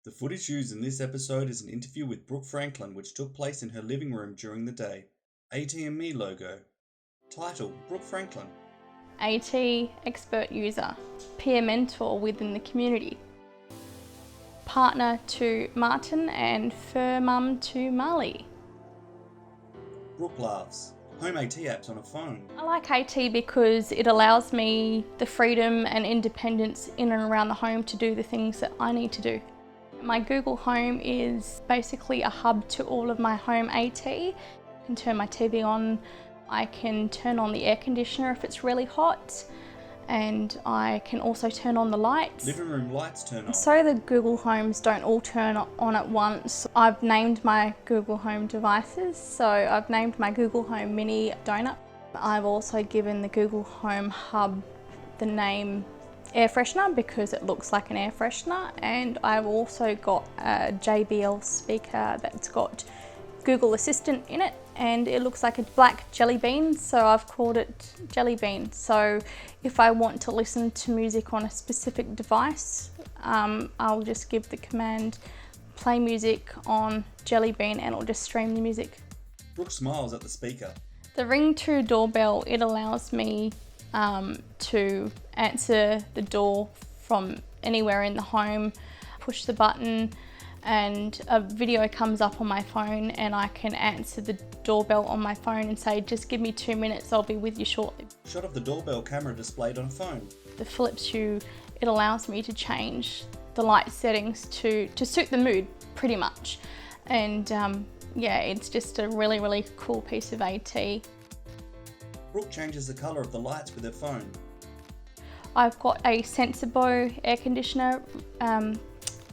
The footage used in this episode is an interview with Brooke Franklin which took place in her living room during the day. AT+Me logo. Title: Brooke Franklin. AT expert user, peer mentor within the community, partner to Martin and fur mum to Marley. Brooke laughs. Home AT apps on a phone. I like AT because it allows me the freedom and independence in and around the home to do the things that I need to do. My Google Home is basically a hub to all of my home AT. I can turn my TV on, I can turn on the air conditioner if it's really hot, and I can also turn on the lights. Living room lights turn on. So the Google Homes don't all turn on at once. I've named my Google Home devices. So I've named my Google Home Mini Donut. I've also given the Google Home Hub the name air freshener because it looks like an air freshener, and I've also got a JBL speaker that's got Google Assistant in it, and it looks like a black jelly bean, so I've called it Jelly Bean. So if I want to listen to music on a specific device, I'll just give the command play music on Jelly Bean and it'll just stream the music. Brooke smiles at the speaker. The Ring 2 doorbell, it allows me to answer the door from anywhere in the home, push the button and a video comes up on my phone and I can answer the doorbell on my phone and say, just give me 2 minutes, I'll be with you shortly. Shot of the doorbell camera displayed on a phone. The flip shoe, it allows me to change the light settings to suit the mood pretty much. And yeah, it's just a really, really cool piece of AT. Brooke changes the colour of the lights with her phone. I've got a Sensibo air conditioner,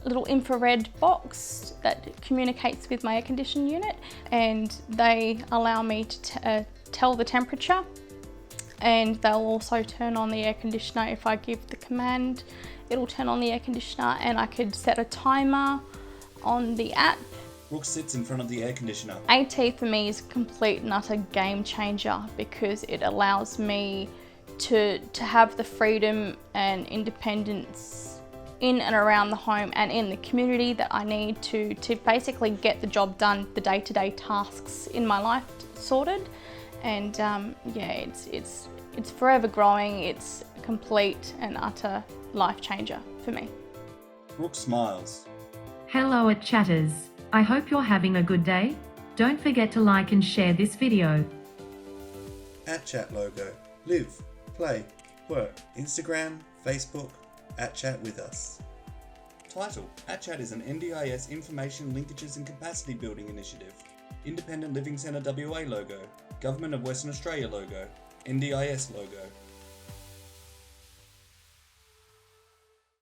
little infrared box that communicates with my air conditioning unit, and they allow me to tell the temperature, and they'll also turn on the air conditioner if I give the command. It'll turn on the air conditioner, and I could set a timer on the app. Brooke sits in front of the air conditioner. AT for me is a complete and utter game changer because it allows me to have the freedom and independence in and around the home and in the community that I need to basically get the job done, the day-to-day tasks in my life sorted. And yeah, it's forever growing. It's a complete and utter life changer for me. Brooke smiles. Hello chatters. I hope you're having a good day. Don't forget to like and share this video. @chat logo. Live, play, work. Instagram, Facebook, @chat with us. Title: @chat is an NDIS information linkages and capacity building initiative. Independent Living Centre WA logo. Government of Western Australia logo. NDIS logo.